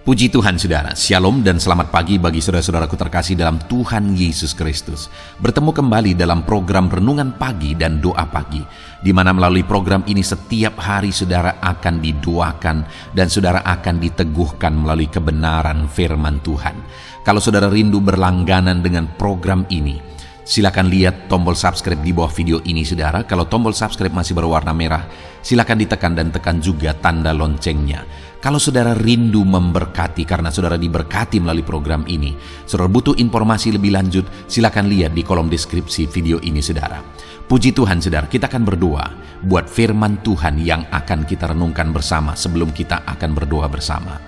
Puji Tuhan saudara, Shalom dan selamat pagi bagi saudara-saudaraku terkasih dalam Tuhan Yesus Kristus. Bertemu kembali dalam program Renungan Pagi dan Doa Pagi, di mana melalui program ini setiap hari saudara akan didoakan dan saudara akan diteguhkan melalui kebenaran firman Tuhan. Kalau saudara rindu berlangganan dengan program ini, silakan lihat tombol subscribe di bawah video ini saudara. Kalau tombol subscribe masih berwarna merah, silakan ditekan dan tekan juga tanda loncengnya. Kalau saudara rindu memberkati karena saudara diberkati melalui program ini, saudara butuh informasi lebih lanjut, silakan lihat di kolom deskripsi video ini saudara. Puji Tuhan saudara, kita akan berdoa buat firman Tuhan yang akan kita renungkan bersama sebelum kita akan berdoa bersama.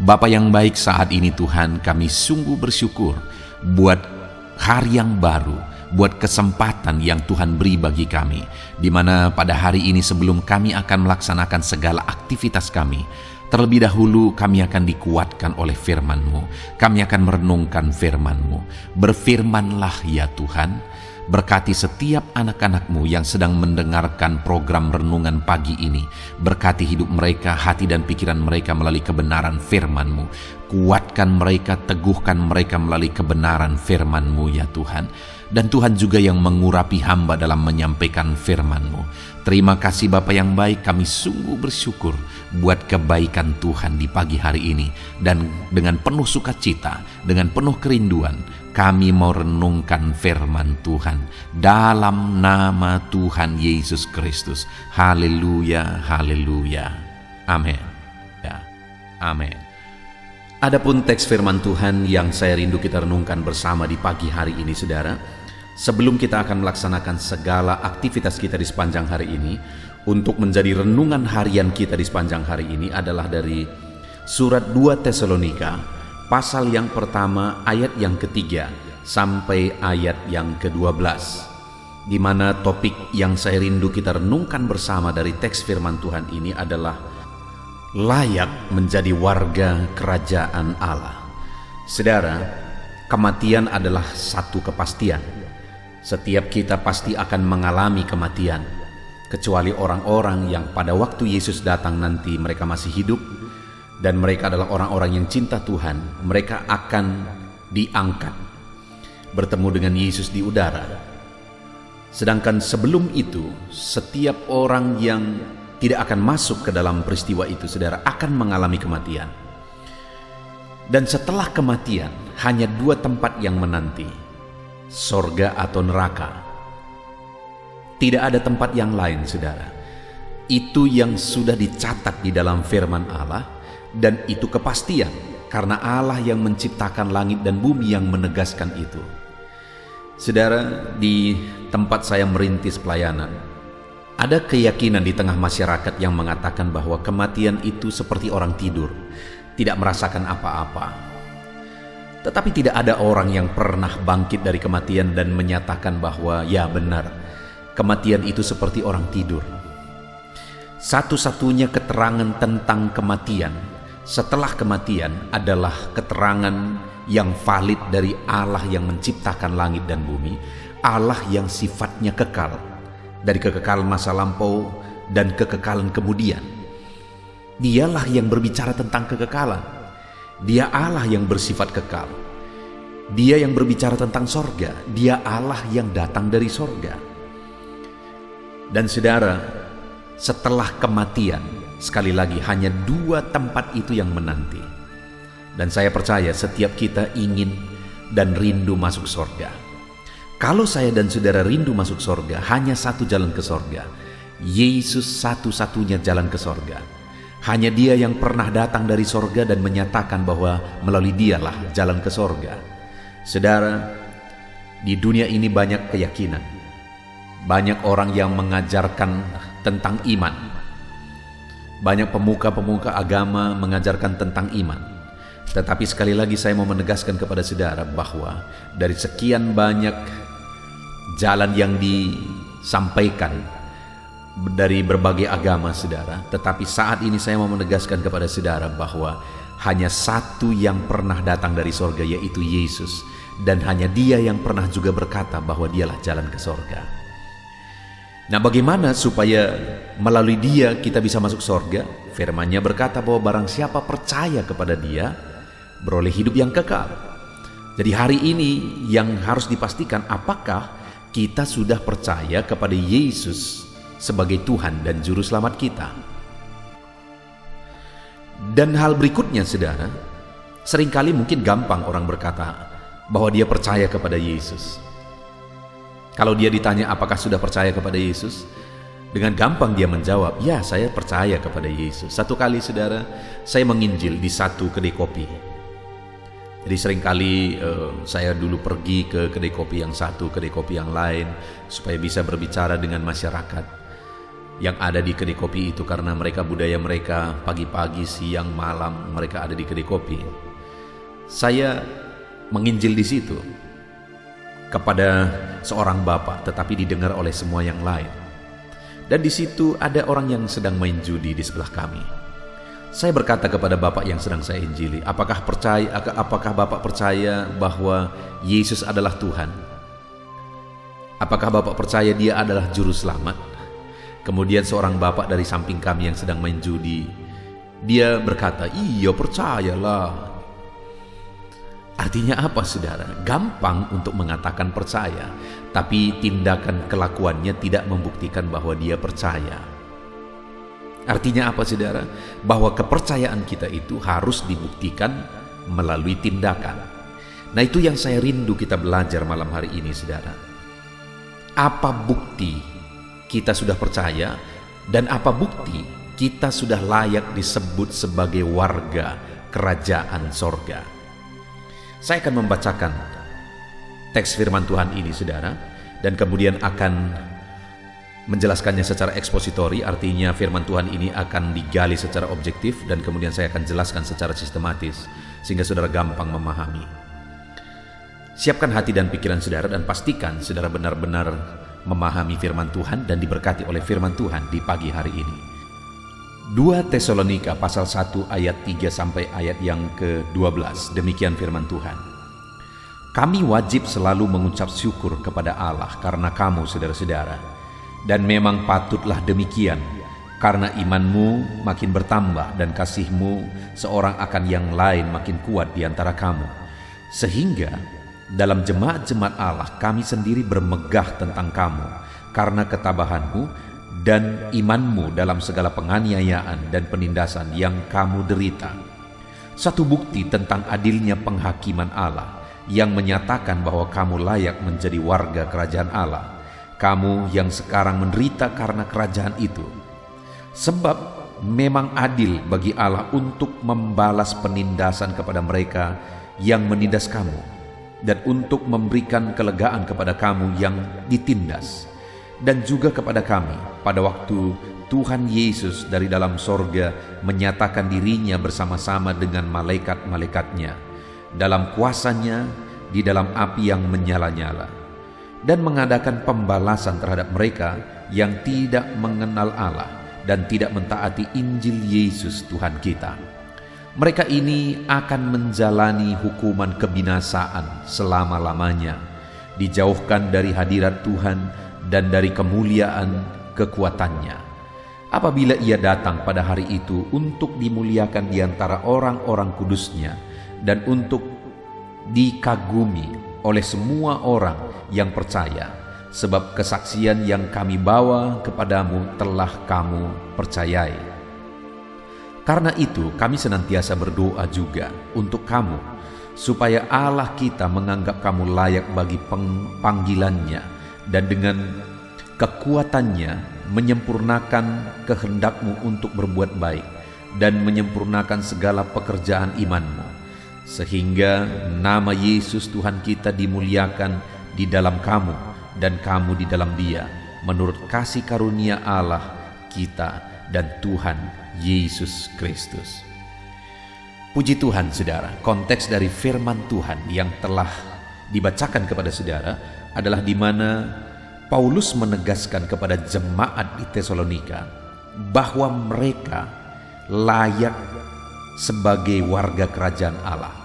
Bapa yang baik, saat ini Tuhan kami sungguh bersyukur buat hari yang baru, buat kesempatan yang Tuhan beri bagi kami, di mana pada hari ini sebelum kami akan melaksanakan segala aktivitas kami, terlebih dahulu kami akan dikuatkan oleh firman-Mu. Kami akan merenungkan firman-Mu. Berfirmanlah ya Tuhan, berkati setiap anak-anak-Mu yang sedang mendengarkan program renungan pagi ini. Berkati hidup mereka, hati dan pikiran mereka melalui kebenaran firman-Mu. Kuatkan mereka, teguhkan mereka melalui kebenaran firman-Mu ya Tuhan. Dan Tuhan juga yang mengurapi hamba dalam menyampaikan firman-Mu. Terima kasih Bapa yang baik, kami sungguh bersyukur buat kebaikan Tuhan di pagi hari ini. Dan dengan penuh sukacita, dengan penuh kerinduan, kami mau renungkan firman Tuhan dalam nama Tuhan Yesus Kristus. Haleluya, haleluya. Amin. Ya, amin. Adapun teks firman Tuhan yang saya rindu kita renungkan bersama di pagi hari ini saudara, sebelum kita akan melaksanakan segala aktivitas kita di sepanjang hari ini, untuk menjadi renungan harian kita di sepanjang hari ini adalah dari surat 2 Tesalonika, pasal yang pertama ayat yang ketiga sampai ayat yang ke-12, di mana topik yang saya rindu kita renungkan bersama dari teks firman Tuhan ini adalah layak menjadi warga kerajaan Allah. Saudara, kematian adalah satu kepastian. Setiap kita pasti akan mengalami kematian, kecuali orang-orang yang pada waktu Yesus datang nanti mereka masih hidup, dan mereka adalah orang-orang yang cinta Tuhan. Mereka akan diangkat, bertemu dengan Yesus di udara. Sedangkan sebelum itu, setiap orang yang tidak akan masuk ke dalam peristiwa itu, saudara, akan mengalami kematian. Dan setelah kematian, hanya dua tempat yang menanti, sorga atau neraka. Tidak ada tempat yang lain, saudara. Itu yang sudah dicatat di dalam firman Allah, dan itu kepastian, karena Allah yang menciptakan langit dan bumi yang menegaskan itu. Saudara, di tempat saya merintis pelayanan, ada keyakinan di tengah masyarakat yang mengatakan bahwa kematian itu seperti orang tidur, tidak merasakan apa-apa. Tetapi tidak ada orang yang pernah bangkit dari kematian dan menyatakan bahwa ya benar, kematian itu seperti orang tidur. Satu-satunya keterangan tentang kematian setelah kematian adalah keterangan yang valid dari Allah yang menciptakan langit dan bumi, Allah yang sifatnya kekal, dari kekekalan masa lampau dan kekekalan kemudian. Dialah yang berbicara tentang kekekalan. Dia Allah yang bersifat kekal. Dia yang berbicara tentang sorga. Dia Allah yang datang dari sorga. Dan saudara, setelah kematian, sekali lagi hanya dua tempat itu yang menanti. Dan saya percaya setiap kita ingin dan rindu masuk sorga. Kalau saya dan saudara rindu masuk sorga, hanya satu jalan ke sorga. Yesus satu-satunya jalan ke sorga. Hanya Dia yang pernah datang dari sorga dan menyatakan bahwa melalui Dialah jalan ke sorga. Saudara, di dunia ini banyak keyakinan. Banyak orang yang mengajarkan tentang iman. Banyak pemuka-pemuka agama mengajarkan tentang iman. Tetapi sekali lagi saya mau menegaskan kepada saudara bahwa dari sekian banyak jalan yang disampaikan dari berbagai agama saudara, tetapi saat ini saya mau menegaskan kepada saudara bahwa hanya satu yang pernah datang dari sorga, yaitu Yesus, dan hanya Dia yang pernah juga berkata bahwa Dialah jalan ke sorga. Nah, bagaimana supaya melalui Dia kita bisa masuk sorga? firman-Nya berkata bahwa barang siapa percaya kepada Dia, beroleh hidup yang kekal. Jadi hari ini yang harus dipastikan, apakah kita sudah percaya kepada Yesus sebagai Tuhan dan Juru Selamat kita. Dan hal berikutnya, saudara, seringkali mungkin gampang orang berkata bahwa dia percaya kepada Yesus. Kalau dia ditanya apakah sudah percaya kepada Yesus, dengan gampang dia menjawab, ya saya percaya kepada Yesus. Satu kali, saudara, saya menginjil di satu kedai kopi. Jadi seringkali saya dulu pergi ke kedai kopi yang satu, kedai kopi yang lain, supaya bisa berbicara dengan masyarakat yang ada di kedai kopi itu, karena mereka budaya mereka pagi-pagi, siang, malam mereka ada di kedai kopi. Saya menginjil di situ kepada seorang bapak, tetapi didengar oleh semua yang lain. Dan di situ ada orang yang sedang main judi di sebelah kami. Saya berkata kepada bapak yang sedang saya injili, apakah bapak percaya bahwa Yesus adalah Tuhan? Apakah bapak percaya Dia adalah Juru Selamat? Kemudian seorang bapak dari samping kami yang sedang main judi, dia berkata, iya percayalah. Artinya apa, saudara? Gampang untuk mengatakan percaya, tapi tindakan kelakuannya tidak membuktikan bahwa dia percaya. Artinya apa, saudara? Bahwa kepercayaan kita itu harus dibuktikan melalui tindakan. Nah, itu yang saya rindu kita belajar malam hari ini, saudara. Apa bukti kita sudah percaya, dan apa bukti kita sudah layak disebut sebagai warga kerajaan sorga? Saya akan membacakan teks firman Tuhan ini, saudara, dan kemudian akan menjelaskannya secara ekspositori. Artinya firman Tuhan ini akan digali secara objektif, dan kemudian saya akan jelaskan secara sistematis sehingga saudara gampang memahami. Siapkan hati dan pikiran saudara, dan pastikan saudara benar-benar memahami firman Tuhan dan diberkati oleh firman Tuhan di pagi hari ini. 2 Tesalonika pasal 1 ayat 3 sampai ayat yang ke-12. Demikian firman Tuhan. Kami wajib selalu mengucap syukur kepada Allah karena kamu, saudara-saudara. Dan memang patutlah demikian, karena imanmu makin bertambah dan kasihmu seorang akan yang lain makin kuat di antara kamu. Sehingga dalam jemaat-jemaat Allah kami sendiri bermegah tentang kamu karena ketabahanmu dan imanmu dalam segala penganiayaan dan penindasan yang kamu derita. Satu bukti tentang adilnya penghakiman Allah yang menyatakan bahwa kamu layak menjadi warga kerajaan Allah, kamu yang sekarang menderita karena kerajaan itu. Sebab memang adil bagi Allah untuk membalas penindasan kepada mereka yang menindas kamu, dan untuk memberikan kelegaan kepada kamu yang ditindas, dan juga kepada kami pada waktu Tuhan Yesus dari dalam sorga menyatakan dirinya bersama-sama dengan malaikat-malaikatnya dalam kuasanya di dalam api yang menyala-nyala, dan mengadakan pembalasan terhadap mereka yang tidak mengenal Allah dan tidak mentaati Injil Yesus Tuhan kita. Mereka ini akan menjalani hukuman kebinasaan selama-lamanya, dijauhkan dari hadirat Tuhan dan dari kemuliaan kekuatannya, apabila Ia datang pada hari itu untuk dimuliakan di antara orang-orang kudusnya dan untuk dikagumi oleh semua orang yang percaya, sebab kesaksian yang kami bawa kepadamu telah kamu percayai. Karena itu kami senantiasa berdoa juga untuk kamu, supaya Allah kita menganggap kamu layak bagi panggilannya, dan dengan kekuatannya menyempurnakan kehendakmu untuk berbuat baik dan menyempurnakan segala pekerjaan imanmu, sehingga nama Yesus Tuhan kita dimuliakan di dalam kamu dan kamu di dalam Dia, menurut kasih karunia Allah kita dan Tuhan Yesus Kristus. Puji Tuhan, saudara. Konteks dari firman Tuhan yang telah dibacakan kepada saudara adalah di mana Paulus menegaskan kepada jemaat di Tesalonika bahwa mereka layak sebagai warga kerajaan Allah.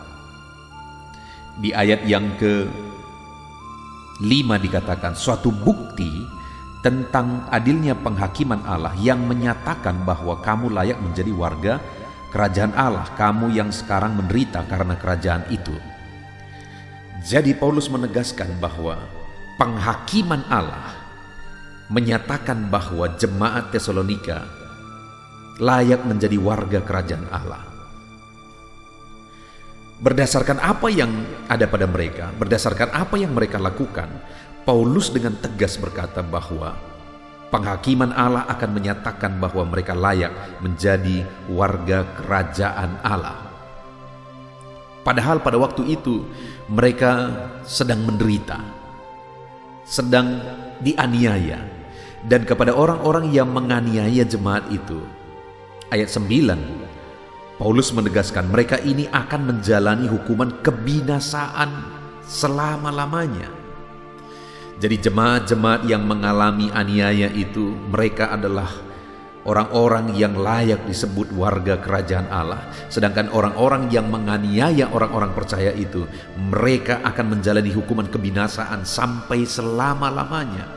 Di ayat yang ke-5 dikatakan, suatu bukti tentang adilnya penghakiman Allah yang menyatakan bahwa kamu layak menjadi warga kerajaan Allah, kamu yang sekarang menderita karena kerajaan itu. Jadi Paulus menegaskan bahwa penghakiman Allah menyatakan bahwa jemaat Tesalonika layak menjadi warga kerajaan Allah. Berdasarkan apa yang ada pada mereka, berdasarkan apa yang mereka lakukan, Paulus dengan tegas berkata bahwa penghakiman Allah akan menyatakan bahwa mereka layak menjadi warga kerajaan Allah. Padahal pada waktu itu mereka sedang menderita, sedang dianiaya, dan kepada orang-orang yang menganiaya jemaat itu, ayat 9, Paulus menegaskan mereka ini akan menjalani hukuman kebinasaan selama-lamanya. Jadi jemaat-jemaat yang mengalami aniaya itu, mereka adalah orang-orang yang layak disebut warga kerajaan Allah. Sedangkan orang-orang yang menganiaya orang-orang percaya itu, mereka akan menjalani hukuman kebinasaan sampai selama-lamanya.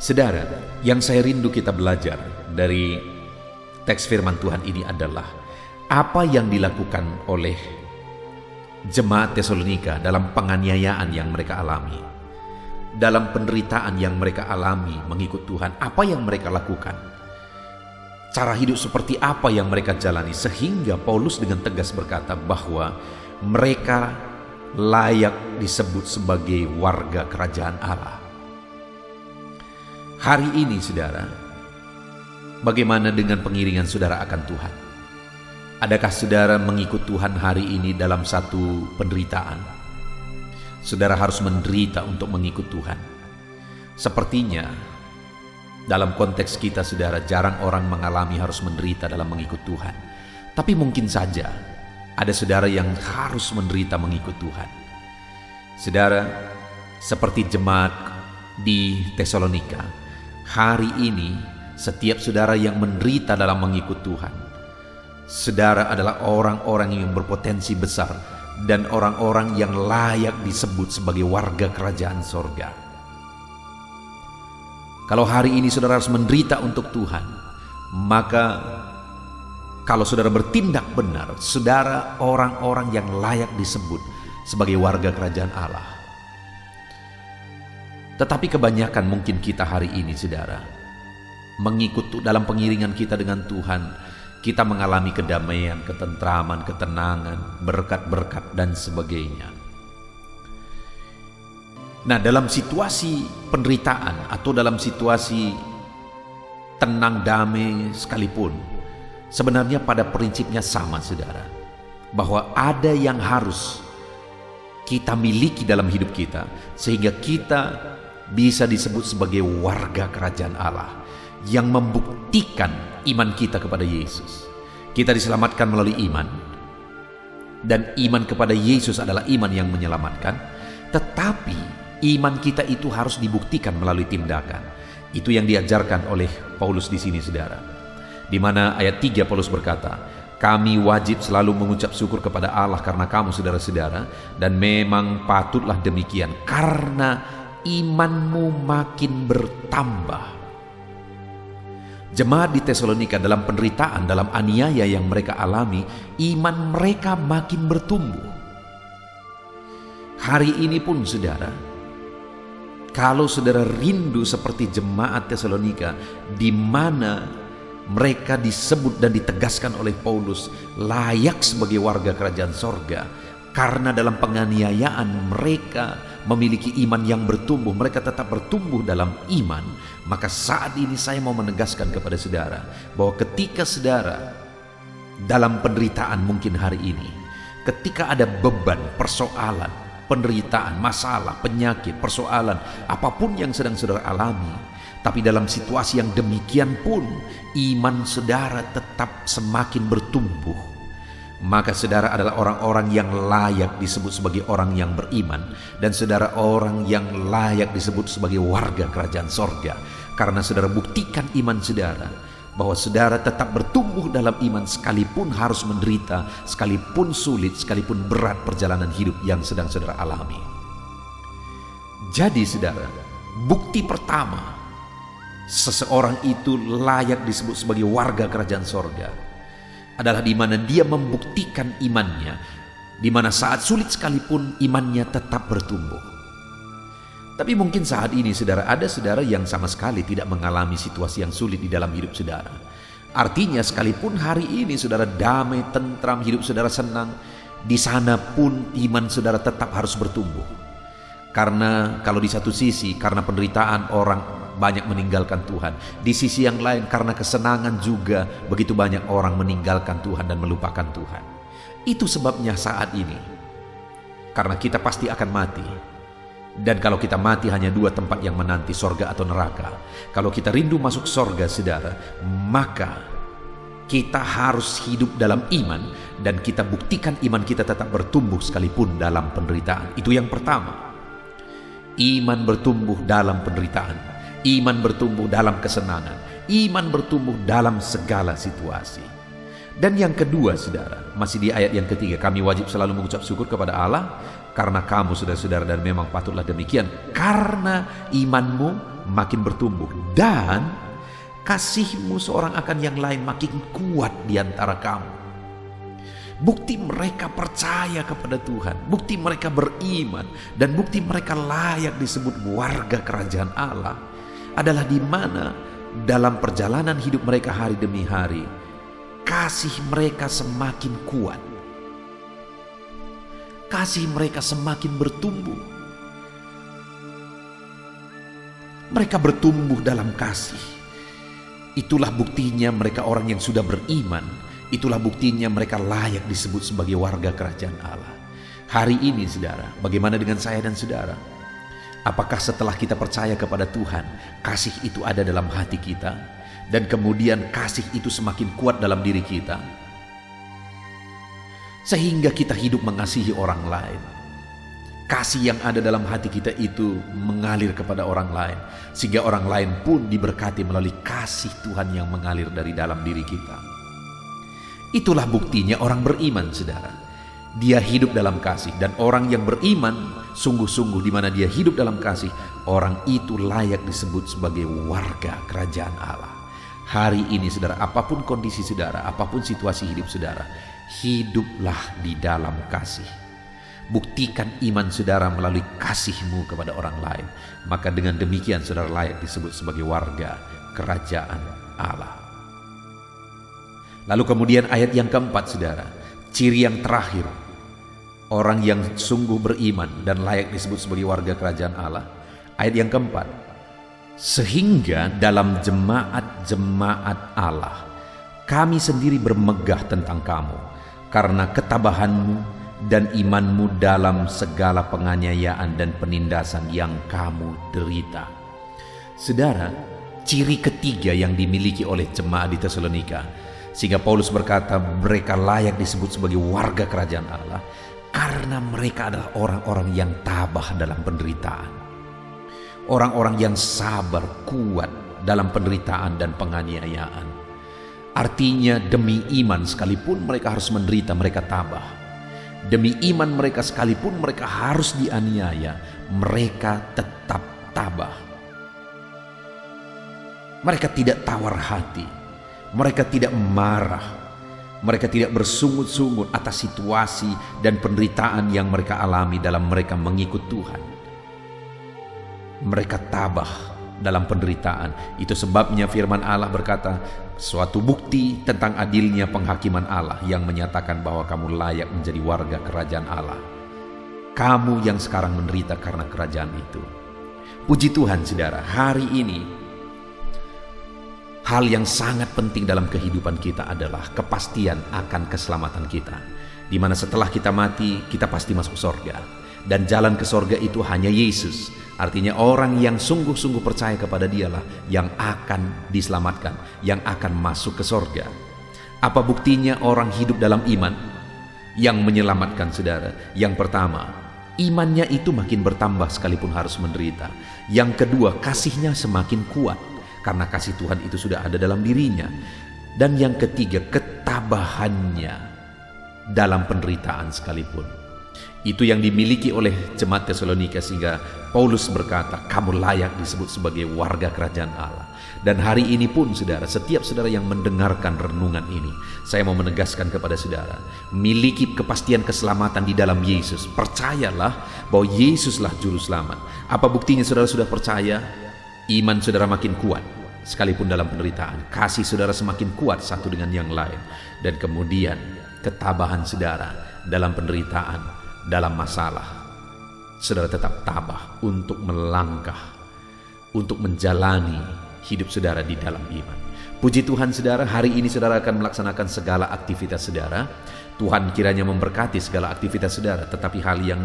Saudara, yang saya rindu kita belajar dari teks firman Tuhan ini adalah apa yang dilakukan oleh jemaat Tesalonika dalam penganiayaan yang mereka alami, dalam penderitaan yang mereka alami mengikut Tuhan. Apa yang mereka lakukan, cara hidup seperti apa yang mereka jalani, sehingga Paulus dengan tegas berkata bahwa mereka layak disebut sebagai warga kerajaan Allah. Hari ini saudara, bagaimana dengan pengiringan saudara akan Tuhan? Adakah saudara mengikut Tuhan hari ini dalam satu penderitaan? Saudara harus menderita untuk mengikut Tuhan. Sepertinya dalam konteks kita saudara, jarang orang mengalami harus menderita dalam mengikut Tuhan. Tapi mungkin saja ada saudara yang harus menderita mengikut Tuhan. Saudara, seperti jemaat di Tesalonika, hari ini setiap saudara yang menderita dalam mengikut Tuhan, saudara adalah orang-orang yang berpotensi besar dan orang-orang yang layak disebut sebagai warga kerajaan sorga. Kalau hari ini saudara harus menderita untuk Tuhan, maka kalau saudara bertindak benar, saudara orang-orang yang layak disebut sebagai warga kerajaan Allah. Tetapi kebanyakan mungkin kita hari ini saudara, mengikut dalam pengiringan kita dengan Tuhan, kita mengalami kedamaian, ketentraman, ketenangan, berkat-berkat dan sebagainya. Nah, dalam situasi penderitaan atau dalam situasi tenang damai sekalipun, sebenarnya pada prinsipnya sama saudara, bahwa ada yang harus kita miliki dalam hidup kita sehingga kita bisa disebut sebagai warga kerajaan Allah yang membuktikan iman kita kepada Yesus. Kita diselamatkan melalui iman, dan iman kepada Yesus adalah iman yang menyelamatkan. Tetapi iman kita itu harus dibuktikan melalui tindakan. Itu yang diajarkan oleh Paulus di sini saudara, di mana ayat 3 Paulus berkata, kami wajib selalu mengucap syukur kepada Allah karena kamu saudara-saudara, dan memang patutlah demikian karena imanmu makin bertambah. Jemaat di Tesalonika dalam penderitaan, dalam aniaya yang mereka alami, iman mereka makin bertumbuh. Hari ini pun saudara, kalau saudara rindu seperti jemaat Tesalonika, di mana mereka disebut dan ditegaskan oleh Paulus layak sebagai warga kerajaan sorga, karena dalam penganiayaan mereka memiliki iman yang bertumbuh, mereka tetap bertumbuh dalam iman. Maka saat ini saya mau menegaskan kepada saudara bahwa ketika saudara dalam penderitaan mungkin hari ini, ketika ada beban, persoalan, penderitaan, masalah, penyakit, persoalan, apapun yang sedang saudara alami, tapi dalam situasi yang demikian pun iman saudara tetap semakin bertumbuh, maka saudara adalah orang-orang yang layak disebut sebagai orang yang beriman, dan saudara orang yang layak disebut sebagai warga kerajaan sorga, karena saudara buktikan iman saudara, bahwa saudara tetap bertumbuh dalam iman sekalipun harus menderita, sekalipun sulit, sekalipun berat perjalanan hidup yang sedang saudara alami. Jadi saudara, Bukti pertama, seseorang itu layak disebut sebagai warga kerajaan sorga adalah di mana dia membuktikan imannya, di mana saat sulit sekalipun imannya tetap bertumbuh. Tapi mungkin saat ini saudara, ada saudara yang sama sekali tidak mengalami situasi yang sulit di dalam hidup saudara. Artinya sekalipun hari ini saudara damai, tentram, hidup saudara senang, di sana pun iman saudara tetap harus bertumbuh. Karena kalau di satu sisi karena penderitaan orang banyak meninggalkan Tuhan, di sisi yang lain karena kesenangan juga begitu banyak orang meninggalkan Tuhan dan melupakan Tuhan. Itu sebabnya saat ini, karena kita pasti akan mati. Dan kalau kita mati hanya dua tempat yang menanti, sorga atau neraka. Kalau kita rindu masuk sorga saudara, maka kita harus hidup dalam iman dan kita buktikan iman kita tetap bertumbuh sekalipun dalam penderitaan. Itu yang pertama. Iman bertumbuh dalam penderitaan, iman bertumbuh dalam kesenangan, iman bertumbuh dalam segala situasi. Dan yang kedua saudara, masih di ayat yang ketiga, kami wajib selalu mengucap syukur kepada Allah karena kamu saudara-saudara, dan memang patutlah demikian, karena imanmu makin bertumbuh dan kasihmu seorang akan yang lain makin kuat di antara kamu. Bukti mereka percaya kepada Tuhan, bukti mereka beriman, dan bukti mereka layak disebut warga kerajaan Allah adalah di mana dalam perjalanan hidup mereka hari demi hari, kasih mereka semakin kuat, kasih mereka semakin bertumbuh. Mereka bertumbuh dalam kasih. Itulah buktinya mereka orang yang sudah beriman. Itulah buktinya mereka layak disebut sebagai warga kerajaan Allah. Hari ini saudara, bagaimana dengan saya dan saudara? Apakah setelah kita percaya kepada Tuhan, kasih itu ada dalam hati kita, dan kemudian kasih itu semakin kuat dalam diri kita, sehingga kita hidup mengasihi orang lain? Kasih yang ada dalam hati kita itu mengalir kepada orang lain, sehingga orang lain pun diberkati melalui kasih Tuhan yang mengalir dari dalam diri kita. Itulah buktinya orang beriman saudara. Dia hidup dalam kasih, dan orang yang beriman sungguh-sungguh di mana dia hidup dalam kasih, orang itu layak disebut sebagai warga kerajaan Allah. Hari ini saudara, apapun kondisi saudara, apapun situasi hidup saudara, hiduplah di dalam kasih. Buktikan iman saudara melalui kasihmu kepada orang lain. Maka dengan demikian saudara layak disebut sebagai warga kerajaan Allah. Lalu kemudian ayat yang keempat saudara, ciri yang terakhir orang yang sungguh beriman dan layak disebut sebagai warga kerajaan Allah. Ayat yang keempat, sehingga dalam jemaat-jemaat Allah kami sendiri bermegah tentang kamu karena ketabahanmu dan imanmu dalam segala penganiayaan dan penindasan yang kamu derita. Saudara, ciri ketiga yang dimiliki oleh jemaat di Tesalonika, sehingga Paulus berkata mereka layak disebut sebagai warga kerajaan Allah, karena mereka adalah orang-orang yang tabah dalam penderitaan. Orang-orang yang sabar, kuat dalam penderitaan dan penganiayaan. Artinya demi iman sekalipun mereka harus menderita, mereka tabah. Demi iman mereka sekalipun mereka harus dianiaya, mereka tetap tabah. Mereka tidak tawar hati. Mereka tidak marah, mereka tidak bersungut-sungut atas situasi dan penderitaan yang mereka alami dalam mereka mengikut Tuhan. Mereka tabah dalam penderitaan. Itu sebabnya firman Allah berkata, suatu bukti tentang adilnya penghakiman Allah yang menyatakan bahwa kamu layak menjadi warga kerajaan Allah. Kamu yang sekarang menderita karena kerajaan itu. Puji Tuhan saudara, hari ini hal yang sangat penting dalam kehidupan kita adalah kepastian akan keselamatan kita. Di mana setelah kita mati, kita pasti masuk sorga. Dan jalan ke sorga itu hanya Yesus. Artinya orang yang sungguh-sungguh percaya kepada Dialah yang akan diselamatkan, yang akan masuk ke sorga. Apa buktinya orang hidup dalam iman yang menyelamatkan saudara? Yang pertama, imannya itu makin bertambah sekalipun harus menderita. Yang kedua, kasihnya semakin kuat, karena kasih Tuhan itu sudah ada dalam dirinya. Dan yang ketiga, ketabahannya dalam penderitaan sekalipun. Itu yang dimiliki oleh jemaat Tesalonika, sehingga Paulus berkata, kamu layak disebut sebagai warga kerajaan Allah. Dan hari ini pun saudara, setiap saudara yang mendengarkan renungan ini, saya mau menegaskan kepada saudara, miliki kepastian keselamatan di dalam Yesus. Percayalah bahwa Yesuslah juru selamat. Apa buktinya saudara sudah percaya? Iman saudara makin kuat sekalipun dalam penderitaan. Kasih saudara semakin kuat satu dengan yang lain. Dan kemudian ketabahan saudara dalam penderitaan, dalam masalah, saudara tetap tabah untuk melangkah, untuk menjalani hidup saudara di dalam iman. Puji Tuhan saudara, hari ini saudara akan melaksanakan segala aktivitas saudara. Tuhan kiranya memberkati segala aktivitas saudara. Tetapi hal yang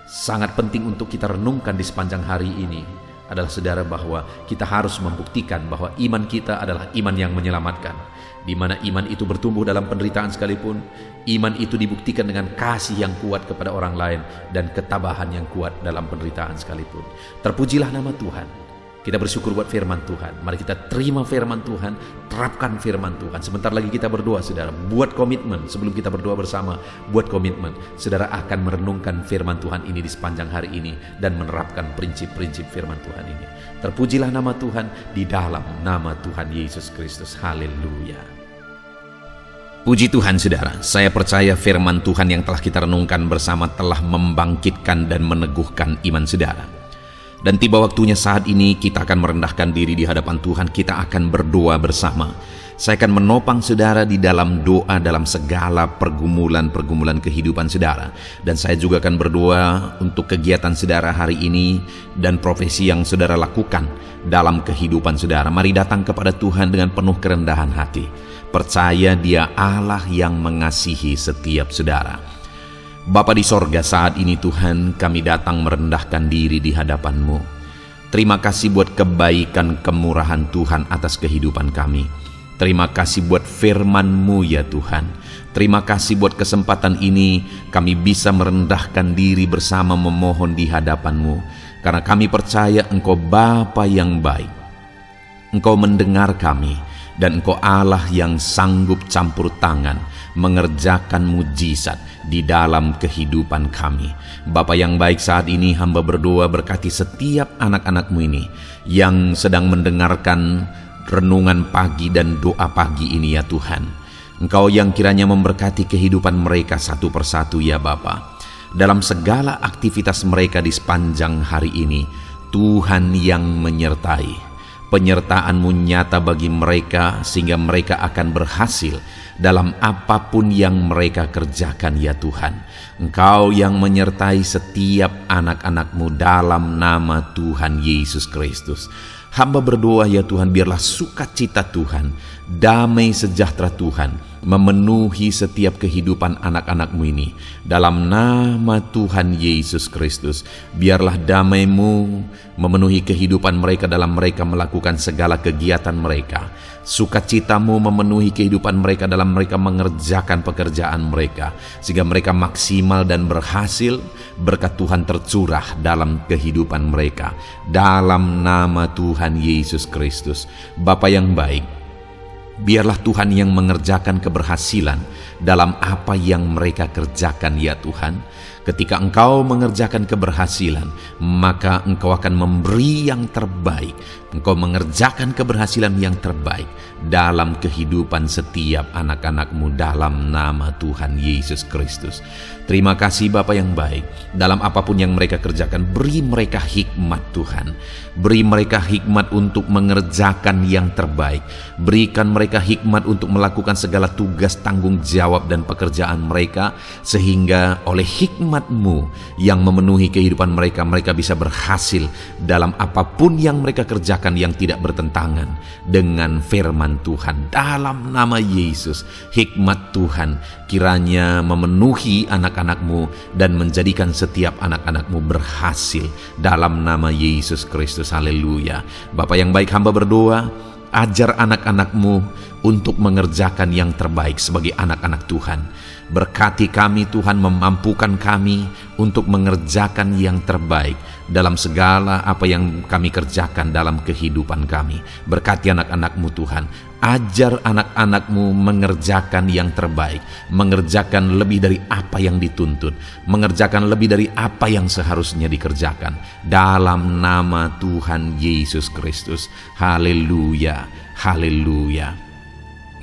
sangat penting untuk kita renungkan di sepanjang hari ini adalah saudara, bahwa kita harus membuktikan bahwa iman kita adalah iman yang menyelamatkan. Di mana iman itu bertumbuh dalam penderitaan sekalipun, iman itu dibuktikan dengan kasih yang kuat kepada orang lain dan ketabahan yang kuat dalam penderitaan sekalipun. Terpujilah nama Tuhan. Kita bersyukur buat firman Tuhan. Mari kita terima firman Tuhan, terapkan firman Tuhan. Sebentar lagi kita berdoa saudara. Buat komitmen, sebelum kita berdoa bersama, buat komitmen. Saudara akan merenungkan firman Tuhan ini di sepanjang hari ini dan menerapkan prinsip-prinsip firman Tuhan ini. Terpujilah nama Tuhan di dalam nama Tuhan Yesus Kristus. Haleluya. Puji Tuhan saudara, saya percaya firman Tuhan yang telah kita renungkan bersama telah membangkitkan dan meneguhkan iman saudara. Dan tiba waktunya saat ini kita akan merendahkan diri di hadapan Tuhan. Kita akan berdoa bersama. Saya akan menopang saudara di dalam doa dalam segala pergumulan-pergumulan kehidupan saudara. Dan saya juga akan berdoa untuk kegiatan saudara hari ini dan profesi yang saudara lakukan dalam kehidupan saudara. Mari datang kepada Tuhan dengan penuh kerendahan hati. Percaya Dia Allah yang mengasihi setiap saudara. Bapa di sorga, saat ini Tuhan kami datang merendahkan diri di hadapan-Mu. Terima kasih buat kebaikan kemurahan Tuhan atas kehidupan kami. Terima kasih buat firman-Mu ya Tuhan. Terima kasih buat kesempatan ini kami bisa merendahkan diri bersama memohon di hadapan-Mu. Karena kami percaya Engkau Bapa yang baik. Engkau mendengar kami dan Engkau Allah yang sanggup campur tangan mengerjakan mujizat di dalam kehidupan kami. Bapa yang baik, saat ini hamba berdoa berkati setiap anak-anak-Mu ini yang sedang mendengarkan renungan pagi dan doa pagi ini ya Tuhan. Engkau yang kiranya memberkati kehidupan mereka satu persatu ya Bapa. Dalam segala aktivitas mereka di sepanjang hari ini, Tuhan yang menyertai. Penyertaan-Mu nyata bagi mereka sehingga mereka akan berhasil dalam apapun yang mereka kerjakan ya Tuhan. Engkau yang menyertai setiap anak-anak-Mu dalam nama Tuhan Yesus Kristus. Hamba berdoa ya Tuhan, biarlah sukacita Tuhan, damai sejahtera Tuhan memenuhi setiap kehidupan anak-anak-Mu ini. Dalam nama Tuhan Yesus Kristus, biarlah damai-Mu memenuhi kehidupan mereka dalam mereka melakukan segala kegiatan mereka. Sukacita-Mu memenuhi kehidupan mereka dalam mereka mengerjakan pekerjaan mereka, sehingga mereka maksimal dan berhasil. Berkat Tuhan tercurah dalam kehidupan mereka. Dalam nama Tuhan Yesus Kristus. Bapa yang baik, biarlah Tuhan yang mengerjakan keberhasilan dalam apa yang mereka kerjakan ya Tuhan. Ketika Engkau mengerjakan keberhasilan, maka Engkau akan memberi yang terbaik. Engkau mengerjakan keberhasilan yang terbaik dalam kehidupan setiap anak-anak-Mu dalam nama Tuhan Yesus Kristus. Terima kasih Bapa yang baik. Dalam apapun yang mereka kerjakan, beri mereka hikmat Tuhan. Beri mereka hikmat untuk mengerjakan yang terbaik. Berikan mereka hikmat untuk melakukan segala tugas, tanggung jawab dan pekerjaan mereka, sehingga oleh hikmat-Mu yang memenuhi kehidupan mereka, mereka bisa berhasil dalam apapun yang mereka kerjakan yang tidak bertentangan dengan firman Tuhan. Dalam nama Yesus, hikmat Tuhan kiranya memenuhi anak-anak-Mu dan menjadikan setiap anak-anak-Mu berhasil dalam nama Yesus Kristus. Haleluya. Bapa yang baik, hamba berdoa, ajar anak-anak-Mu untuk mengerjakan yang terbaik sebagai anak-anak Tuhan. Berkati kami Tuhan, memampukan kami untuk mengerjakan yang terbaik dalam segala apa yang kami kerjakan dalam kehidupan kami. Berkati anak-anak-Mu Tuhan, ajar anak-anak-Mu mengerjakan yang terbaik, mengerjakan lebih dari apa yang dituntut, mengerjakan lebih dari apa yang seharusnya dikerjakan. Dalam nama Tuhan Yesus Kristus. Haleluya, haleluya.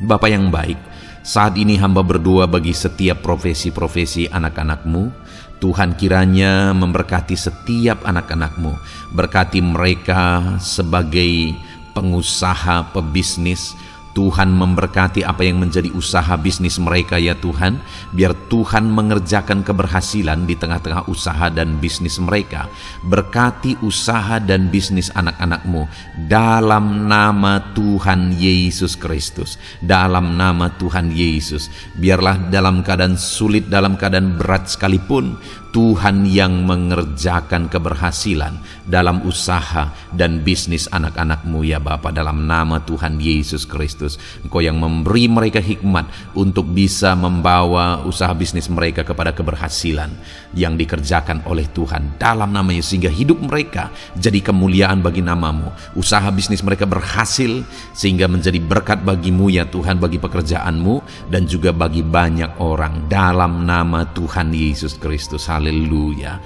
Bapa yang baik, saat ini hamba berdoa bagi setiap profesi-profesi anak-anak-Mu. Tuhan kiranya memberkati setiap anak-anak-Mu. Berkati mereka sebagai pengusaha, pebisnis. Tuhan memberkati apa yang menjadi usaha bisnis mereka ya Tuhan. Biar Tuhan mengerjakan keberhasilan di tengah-tengah usaha dan bisnis mereka. Berkati usaha dan bisnis anak-anak-Mu dalam nama Tuhan Yesus Kristus. Dalam nama Tuhan Yesus. Biarlah dalam keadaan sulit, dalam keadaan berat sekalipun, Tuhan yang mengerjakan keberhasilan dalam usaha dan bisnis anak-anak-Mu ya Bapa, dalam nama Tuhan Yesus Kristus. Engkau yang memberi mereka hikmat untuk bisa membawa usaha bisnis mereka kepada keberhasilan yang dikerjakan oleh Tuhan dalam nama Yesus, sehingga hidup mereka jadi kemuliaan bagi nama-Mu. Usaha bisnis mereka berhasil sehingga menjadi berkat bagi-Mu ya Tuhan, bagi pekerjaan-Mu dan juga bagi banyak orang dalam nama Tuhan Yesus Kristus. Haleluya.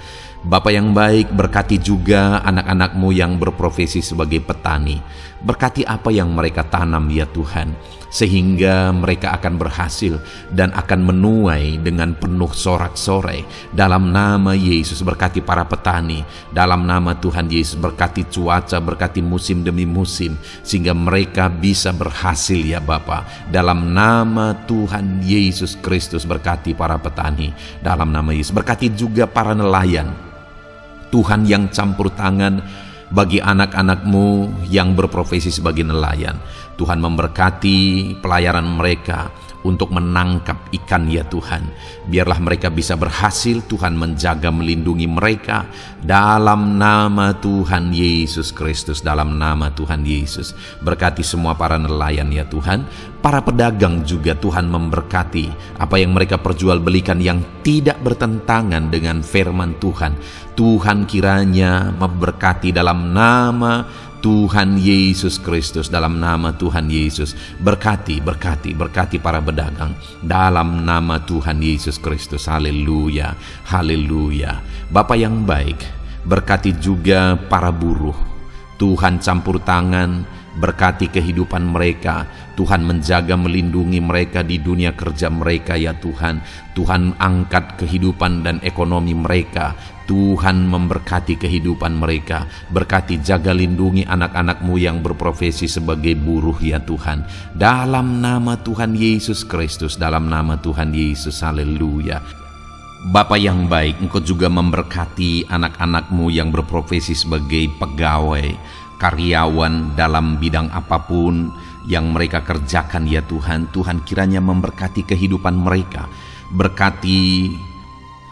Bapa yang baik, berkati juga anak-anak-Mu yang berprofesi sebagai petani. Berkati apa yang mereka tanam ya Tuhan, sehingga mereka akan berhasil dan akan menuai dengan penuh sorak-sorai. Dalam nama Yesus, berkati para petani. Dalam nama Tuhan Yesus, berkati cuaca, berkati musim demi musim, sehingga mereka bisa berhasil ya Bapa. Dalam nama Tuhan Yesus Kristus, berkati para petani. Dalam nama Yesus, berkati juga para nelayan. Tuhan yang campur tangan bagi anak-anak-Mu yang berprofesi sebagai nelayan. Tuhan memberkati pelayaran mereka untuk menangkap ikan ya Tuhan. Biarlah mereka bisa berhasil, Tuhan menjaga melindungi mereka dalam nama Tuhan Yesus Kristus. Dalam nama Tuhan Yesus, berkati semua para nelayan ya Tuhan. Para pedagang juga Tuhan memberkati apa yang mereka perjualbelikan yang tidak bertentangan dengan firman Tuhan. Tuhan kiranya memberkati dalam nama Tuhan Yesus Kristus. Dalam nama Tuhan Yesus, berkati para pedagang dalam nama Tuhan Yesus Kristus. Haleluya, haleluya. Bapa yang baik, berkati juga para buruh. Tuhan campur tangan, berkati kehidupan mereka. Tuhan menjaga melindungi mereka di dunia kerja mereka ya Tuhan. Tuhan angkat kehidupan dan ekonomi mereka. Tuhan memberkati kehidupan mereka. Berkati, jaga, lindungi anak-anak-Mu yang berprofesi sebagai buruh ya Tuhan. Dalam nama Tuhan Yesus Kristus. Dalam nama Tuhan Yesus. Haleluya. Bapa yang baik, Engkau juga memberkati anak-anak-Mu yang berprofesi sebagai pegawai, karyawan dalam bidang apapun yang mereka kerjakan ya Tuhan. Tuhan kiranya memberkati kehidupan mereka. Berkati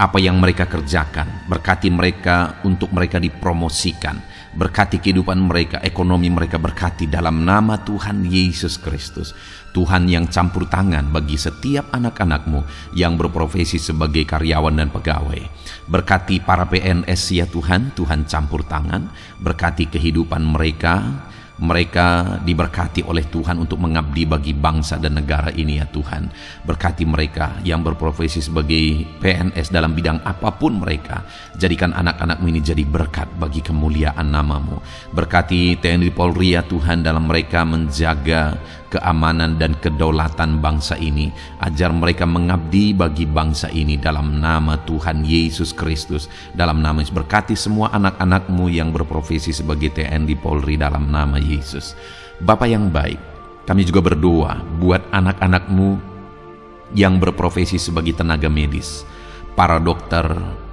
apa yang mereka kerjakan. Berkati mereka untuk mereka dipromosikan. Berkati kehidupan mereka, ekonomi mereka, berkati dalam nama Tuhan Yesus Kristus. Tuhan yang campur tangan bagi setiap anak-anak-Mu yang berprofesi sebagai karyawan dan pegawai. Berkati para PNS ya Tuhan, Tuhan campur tangan. Berkati kehidupan mereka. Mereka diberkati oleh Tuhan untuk mengabdi bagi bangsa dan negara ini ya Tuhan. Berkati mereka yang berprofesi sebagai PNS dalam bidang apapun mereka. Jadikan anak-anak-Mu ini jadi berkat bagi kemuliaan nama-Mu. Berkati TNI Polri ya Tuhan, dalam mereka menjaga keamanan dan kedaulatan bangsa ini. Ajar mereka mengabdi bagi bangsa ini dalam nama Tuhan Yesus Kristus. Dalam nama Yesus, berkati semua anak-anak-Mu yang berprofesi sebagai TNI Polri dalam nama Yesus. Bapa yang baik, kami juga berdoa buat anak-anak-Mu yang berprofesi sebagai tenaga medis, para dokter,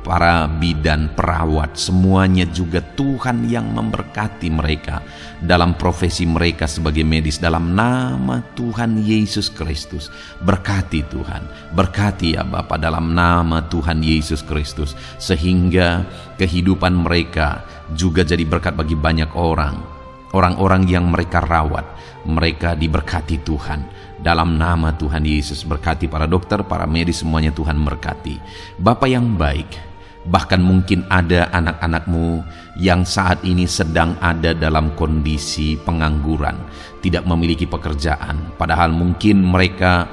para bidan, perawat, semuanya juga Tuhan yang memberkati mereka dalam profesi mereka sebagai medis dalam nama Tuhan Yesus Kristus. Berkati Tuhan, berkati ya Bapa dalam nama Tuhan Yesus Kristus, sehingga kehidupan mereka juga jadi berkat bagi banyak orang. orang-orang yang mereka rawat, mereka diberkati Tuhan. Dalam nama Tuhan Yesus, berkati para dokter, para medis, semuanya Tuhan berkati. Bapa yang baik, bahkan mungkin ada anak-anakmu yang saat ini sedang ada dalam kondisi pengangguran, tidak memiliki pekerjaan, padahal mungkin mereka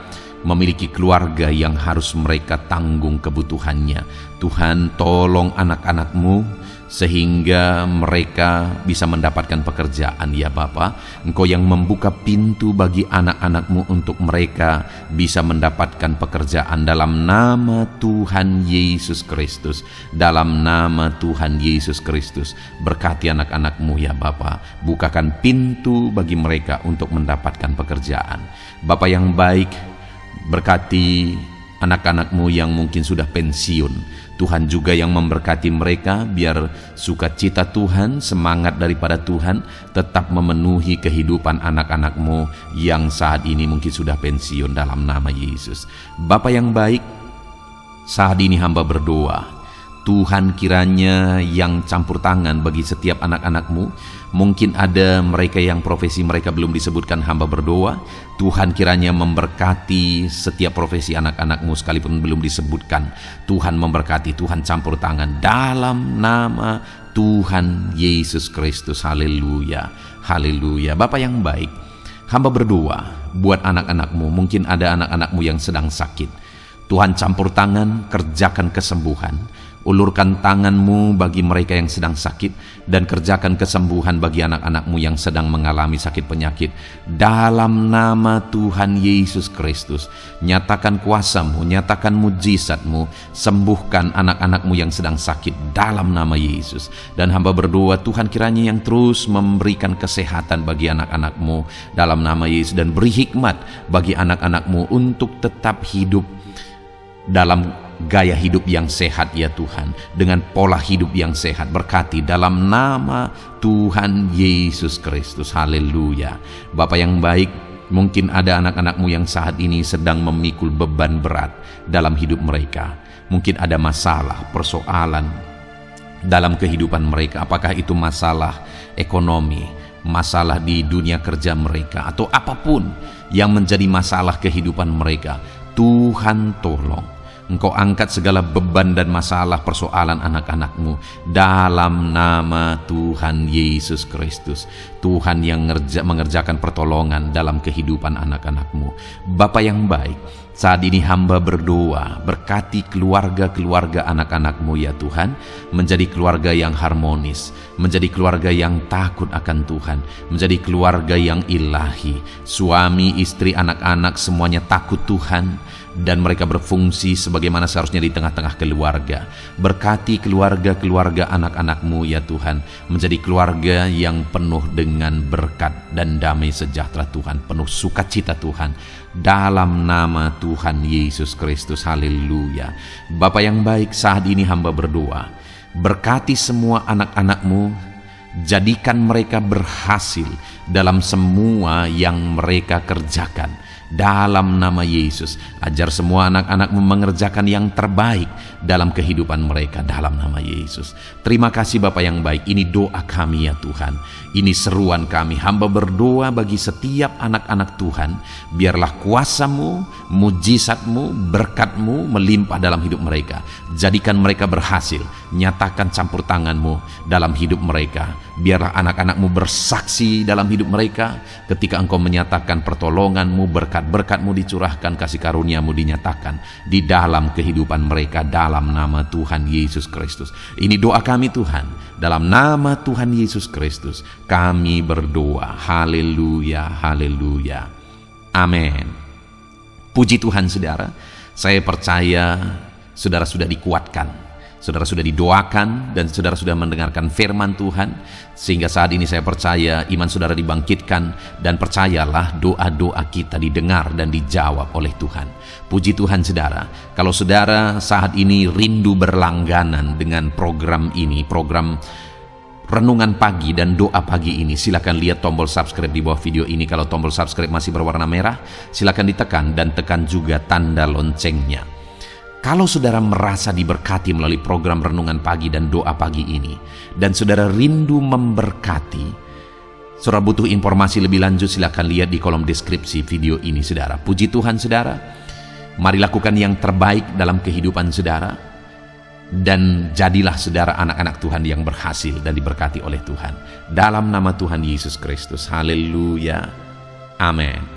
memiliki keluarga yang harus mereka tanggung kebutuhannya. Tuhan, tolong anak-anakmu sehingga mereka bisa mendapatkan pekerjaan ya Bapa. Engkau yang membuka pintu bagi anak-anakmu untuk mereka bisa mendapatkan pekerjaan dalam nama Tuhan Yesus Kristus. Dalam nama Tuhan Yesus Kristus, berkati anak-anakmu ya Bapa. Bukakan pintu bagi mereka untuk mendapatkan pekerjaan. Bapa yang baik, berkati anak-anakmu yang mungkin sudah pensiun. Tuhan juga yang memberkati mereka, biar sukacita Tuhan, semangat daripada Tuhan tetap memenuhi kehidupan anak-anakmu yang saat ini mungkin sudah pensiun dalam nama Yesus. Bapa yang baik, saat ini hamba berdoa, Tuhan kiranya yang campur tangan bagi setiap anak-anakmu. Mungkin ada mereka yang profesi mereka belum disebutkan, hamba berdoa Tuhan kiranya memberkati setiap profesi anak-anakmu sekalipun belum disebutkan. Tuhan memberkati, Tuhan campur tangan dalam nama Tuhan Yesus Kristus. Haleluya, haleluya. Bapa yang baik, hamba berdoa buat anak-anakmu. Mungkin ada anak-anakmu yang sedang sakit. Tuhan campur tangan, kerjakan kesembuhan. Ulurkan tanganmu bagi mereka yang sedang sakit, dan kerjakan kesembuhan bagi anak-anakmu yang sedang mengalami sakit penyakit. Dalam nama Tuhan Yesus Kristus, nyatakan kuasamu, nyatakan mujizatmu, sembuhkan anak-anakmu yang sedang sakit dalam nama Yesus. Dan hamba berdoa Tuhan kiranya yang terus memberikan kesehatan bagi anak-anakmu dalam nama Yesus, dan beri hikmat bagi anak-anakmu untuk tetap hidup dalam gaya hidup yang sehat ya Tuhan, dengan pola hidup yang sehat. Berkati dalam nama Tuhan Yesus Kristus. Haleluya. Bapa yang baik, mungkin ada anak-anakmu yang saat ini sedang memikul beban berat dalam hidup mereka. Mungkin ada masalah, persoalan dalam kehidupan mereka. Apakah itu masalah ekonomi, masalah di dunia kerja mereka, atau apapun yang menjadi masalah kehidupan mereka. Tuhan tolong, Engkau angkat segala beban dan masalah persoalan anak-anakmu dalam nama Tuhan Yesus Kristus. Tuhan yang mengerjakan pertolongan dalam kehidupan anak-anakmu. Bapa yang baik, saat ini hamba berdoa, berkati keluarga-keluarga anak-anakmu ya Tuhan, menjadi keluarga yang harmonis, menjadi keluarga yang takut akan Tuhan, menjadi keluarga yang ilahi. Suami, istri, anak-anak semuanya takut Tuhan, dan mereka berfungsi sebagaimana seharusnya di tengah-tengah keluarga. Berkati keluarga-keluarga anak-anakmu ya Tuhan, menjadi keluarga yang penuh dengan berkat dan damai sejahtera Tuhan, penuh sukacita Tuhan, dalam nama Tuhan Yesus Kristus. Haleluya. Bapa yang baik, saat ini hamba berdoa, berkati semua anak-anakmu, jadikan mereka berhasil dalam semua yang mereka kerjakan. Dalam nama Yesus, ajar semua anak-anakmu mengerjakan yang terbaik dalam kehidupan mereka dalam nama Yesus. Terima kasih Bapa yang baik, ini doa kami ya Tuhan, ini seruan kami. Hamba berdoa bagi setiap anak-anak Tuhan, biarlah kuasamu, mujizatmu, berkatmu melimpah dalam hidup mereka. Jadikan mereka berhasil, nyatakan campur tanganmu dalam hidup mereka. Biarlah anak-anakmu bersaksi dalam hidup mereka ketika engkau menyatakan pertolonganmu, berkat-berkatmu dicurahkan, kasih karuniamu dinyatakan di dalam kehidupan mereka dalam nama Tuhan Yesus Kristus. Ini doa kami Tuhan, dalam nama Tuhan Yesus Kristus kami berdoa. Haleluya, haleluya, amin. Puji Tuhan saudara, saya percaya saudara sudah dikuatkan, saudara sudah didoakan, dan saudara sudah mendengarkan firman Tuhan, sehingga saat ini saya percaya iman saudara dibangkitkan, dan percayalah doa-doa kita didengar dan dijawab oleh Tuhan. Puji Tuhan saudara, kalau saudara saat ini rindu berlangganan dengan program ini, program Renungan Pagi dan Doa Pagi ini, silakan lihat tombol subscribe di bawah video ini. Kalau tombol subscribe masih berwarna merah, silakan ditekan, dan tekan juga tanda loncengnya. Kalau saudara merasa diberkati melalui program Renungan Pagi dan Doa Pagi ini, dan saudara rindu memberkati Saudara butuh informasi lebih lanjut, silakan lihat di kolom deskripsi video ini, saudara. Puji Tuhan, saudara. Mari lakukan yang terbaik dalam kehidupan saudara. Dan jadilah saudara anak-anak Tuhan yang berhasil dan diberkati oleh Tuhan. Dalam nama Tuhan Yesus Kristus. Haleluya. Amin.